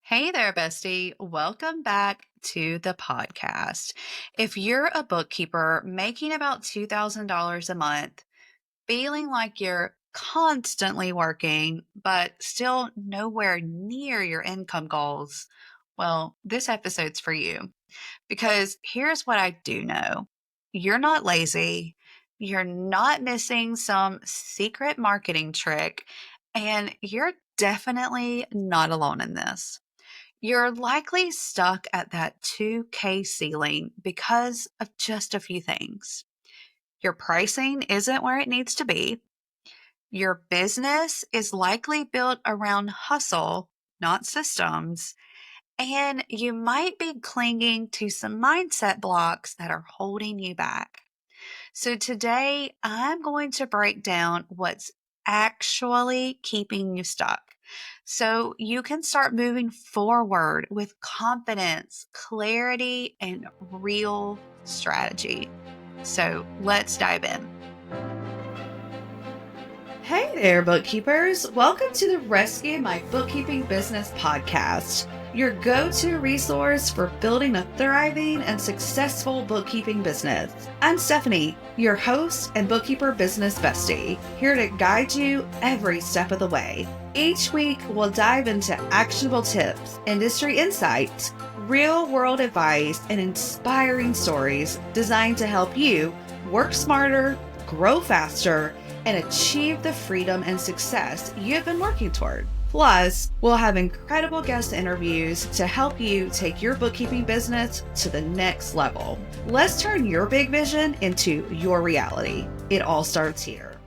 Hey there, bestie. Welcome back to the podcast. If you're a bookkeeper making about $2,000 a month, feeling like you're constantly working, but still nowhere near your income goals, well, this episode's for you. Because here's what I do know: you're not lazy, you're not missing some secret marketing trick, and you're definitely not alone in this. You're likely stuck at that 2K ceiling because of just a few things. Your pricing isn't where it needs to be. Your business is likely built around hustle, not systems. And you might be clinging to some mindset blocks that are holding you back. So today I'm going to break down what's actually keeping you stuck so you can start moving forward with confidence, clarity, and real strategy. So let's dive in. Hey there, bookkeepers. Welcome to the Rescue My Bookkeeping Business podcast, your go-to resource for building a thriving and successful bookkeeping business. I'm Stephanie, your host and bookkeeper business bestie, here to guide you every step of the way. Each week, we'll dive into actionable tips, industry insights, real-world advice, and inspiring stories designed to help you work smarter, grow faster, and achieve the freedom and success you've been working toward. Plus, we'll have incredible guest interviews to help you take your bookkeeping business to the next level. Let's turn your big vision into your reality. It all starts here.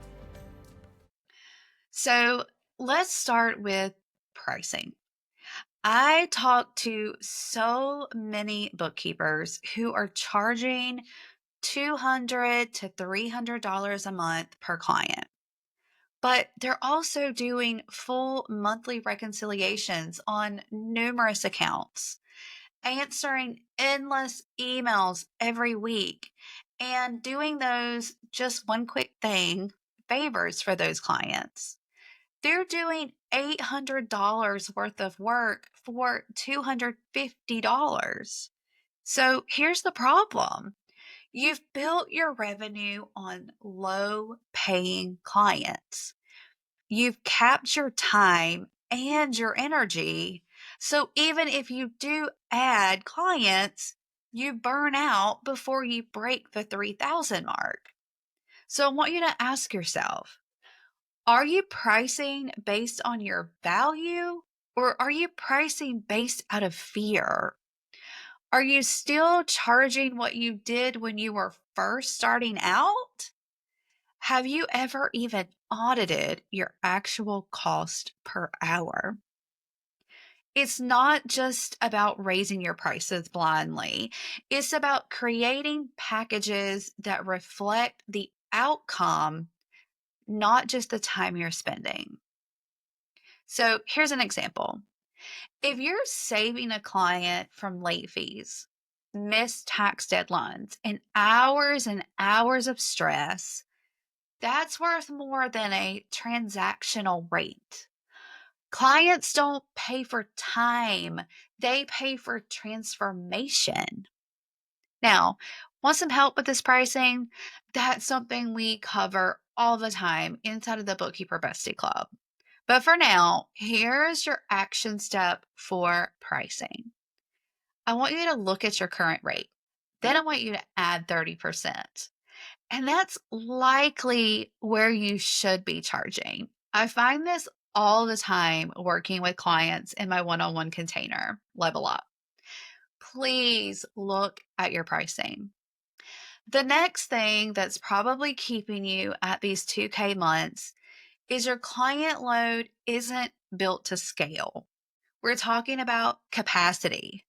So let's start with pricing. I talk to so many bookkeepers who are charging $200 to $300 a month per client. But they're also doing full monthly reconciliations on numerous accounts, answering endless emails every week, and doing those just one quick thing favors for those clients. They're doing $800 worth of work for $250. So here's the problem: you've built your revenue on low paying clients. You've capped your time and your energy. So even if you do add clients, you burn out before you break the 3,000 mark. So I want you to ask yourself, are you pricing based on your value, or are you pricing based out of fear? Are you still charging what you did when you were first starting out? Have you ever even audited your actual cost per hour? It's not just about raising your prices blindly. It's about creating packages that reflect the outcome, not just the time you're spending. So here's an example. If you're saving a client from late fees, missed tax deadlines, and hours of stress, that's worth more than a transactional rate. Clients don't pay for time, they pay for transformation. Now, want some help with this pricing? That's something we cover all the time inside of the Bookkeeper Bestie Club. But for now, here's your action step for pricing. I want you to look at your current rate. Then I want you to add 30%. And that's likely where you should be charging. I find this all the time working with clients in my one on one container, Level Up. Please look at your pricing. The next thing that's probably keeping you at these 2K months is your client load isn't built to scale. We're talking about capacity.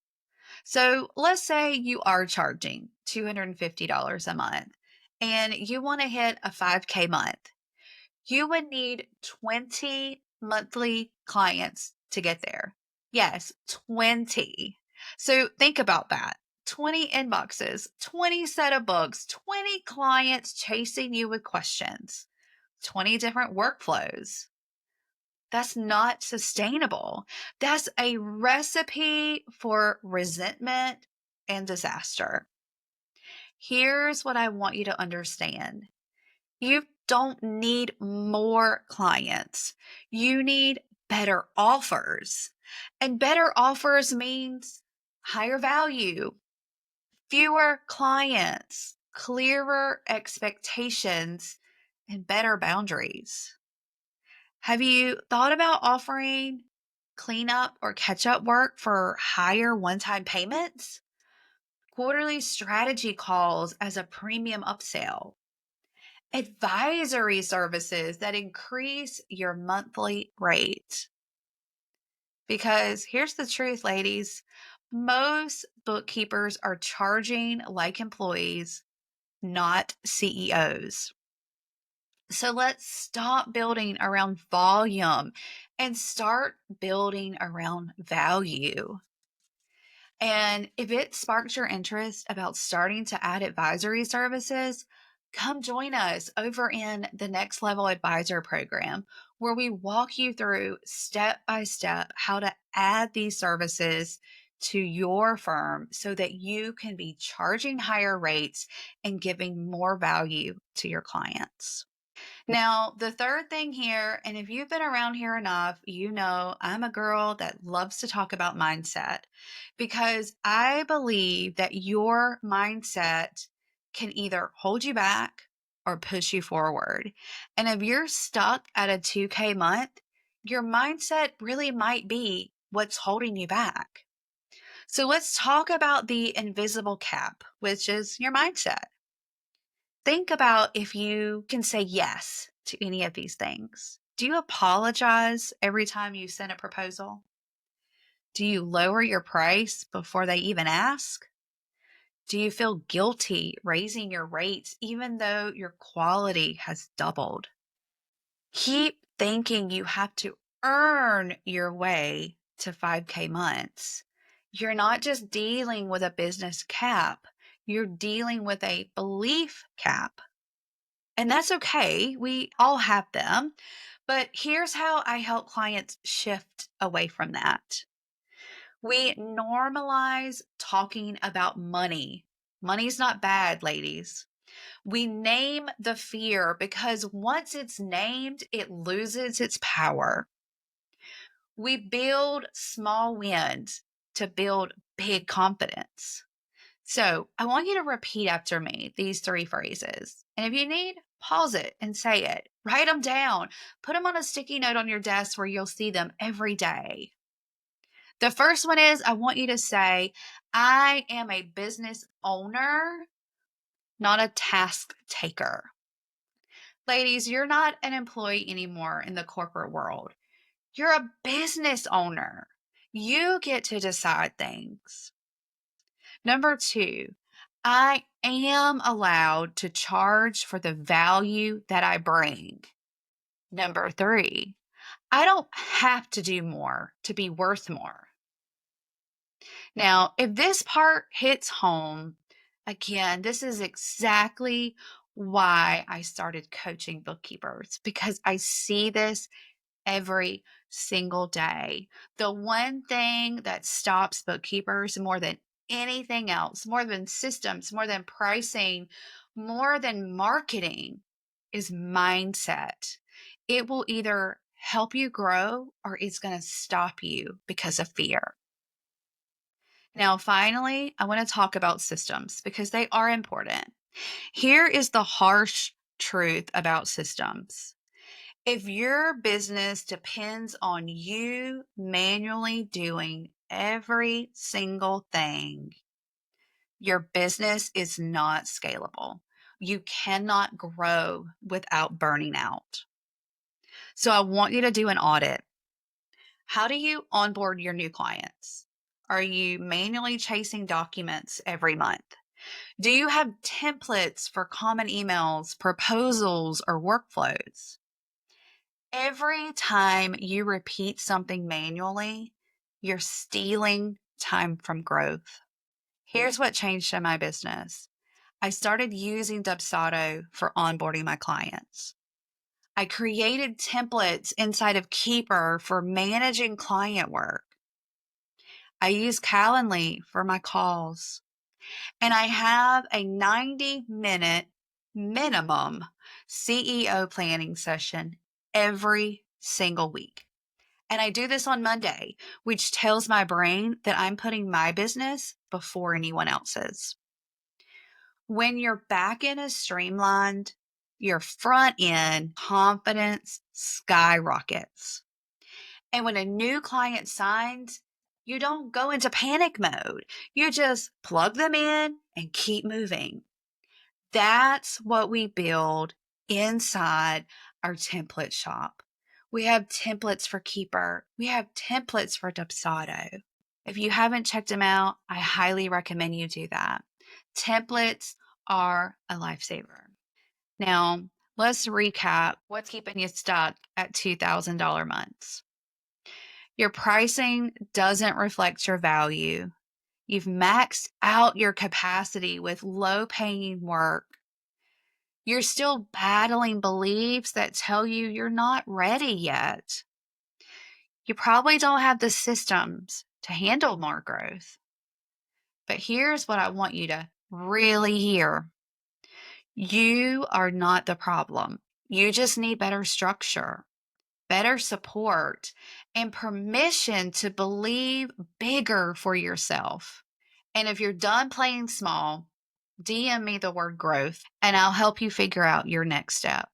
So let's say you are charging $250 a month and you want to hit a 5K month. You would need 20 monthly clients to get there. Yes, 20. So think about that: 20 inboxes, 20 set of books, 20 clients chasing you with questions, 20 different workflows. That's not sustainable. That's a recipe for resentment and disaster. Here's what I want you to understand. You don't need more clients. You need better offers. And better offers means higher value, fewer clients, clearer expectations, and better boundaries. Have you thought about offering cleanup or catch up work for higher one time payments? Quarterly strategy calls as a premium upsell, advisory services that increase your monthly rate. Because here's the truth, ladies, most bookkeepers are charging like employees, not CEOs. So let's stop building around volume and start building around value. And if it sparks your interest about starting to add advisory services, come join us over in the Next Level Advisor program, where we walk you through step by step how to add these services to your firm so that you can be charging higher rates and giving more value to your clients. Now, the third thing here, and if you've been around here enough, you know I'm a girl that loves to talk about mindset because I believe that your mindset can either hold you back or push you forward. And if you're stuck at a 2K month, your mindset really might be what's holding you back. So let's talk about the invisible cap, which is your mindset. Think about if you can say yes to any of these things. Do you apologize every time you send a proposal? Do you lower your price before they even ask? Do you feel guilty raising your rates even though your quality has doubled? Keep thinking you have to earn your way to 5K months. You're not just dealing with a business cap, you're dealing with a belief cap. And that's okay. We all have them. But here's how I help clients shift away from that. We normalize talking about money. Money's not bad, ladies. We name the fear because once it's named, it loses its power. We build small wins to build big confidence. So I want you to repeat after me these three phrases. And if you need, pause it and say it. Write them down. Put them on a sticky note on your desk where you'll see them every day. The first one is I want you to say, I am a business owner, not a task taker. Ladies, you're not an employee anymore in the corporate world. You're a business owner. You get to decide things. Number two, I am allowed to charge for the value that I bring. Number three, I don't have to do more to be worth more. Now, if this part hits home, again, this is exactly why I started coaching bookkeepers because I see this every single day. The one thing that stops bookkeepers more than anything else, more than systems, more than pricing, more than marketing, is mindset. It will either help you grow or it's going to stop you because of fear. Now, finally, I want to talk about systems because they are important. Here is the harsh truth about systems. If your business depends on you manually doing every single thing, your business is not scalable. You cannot grow without burning out. So I want you to do an audit. How do you onboard your new clients? Are you manually chasing documents every month? Do you have templates for common emails, proposals, or workflows? Every time you repeat something manually, you're stealing time from growth. Here's what changed in my business. I started using Dubsado for onboarding my clients. I created templates inside of Keeper for managing client work. I use Calendly for my calls. And I have a 90-minute minimum CEO planning session every single week. And I do this on Monday, which tells my brain that I'm putting my business before anyone else's. When your back end is streamlined, your front end confidence skyrockets. And when a new client signs, you don't go into panic mode. You just plug them in and keep moving. That's what we build inside our template shop. We have templates for Keeper. We have templates for Dubsado. If you haven't checked them out, I highly recommend you do that. Templates are a lifesaver. Now, let's recap what's keeping you stuck at $2,000 months. Your pricing doesn't reflect your value. You've maxed out your capacity with low-paying work. You're still battling beliefs that tell you you're not ready yet. You probably don't have the systems to handle more growth. But here's what I want you to really hear. You are not the problem. You just need better structure, better support, and permission to believe bigger for yourself. And if you're done playing small, DM me the word growth and I'll help you figure out your next step.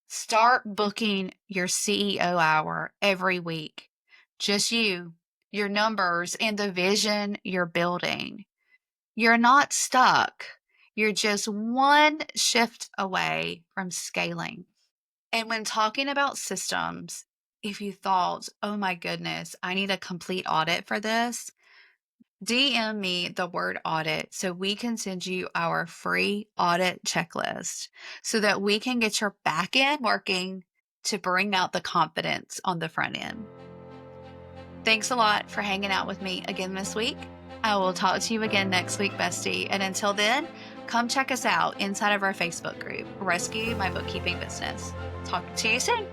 Start booking your CEO hour every week. Just you, your numbers, and the vision you're building. You're not stuck. You're just one shift away from scaling. And when talking about systems, if you thought, oh my goodness, I need a complete audit for this, DM me the word audit so we can send you our free audit checklist so that we can get your back end working to bring out the confidence on the front end. Thanks a lot for hanging out with me again this week. I will talk to you again next week, bestie. And until then, come check us out inside of our Facebook group, Rescue My Bookkeeping Business. Talk to you soon.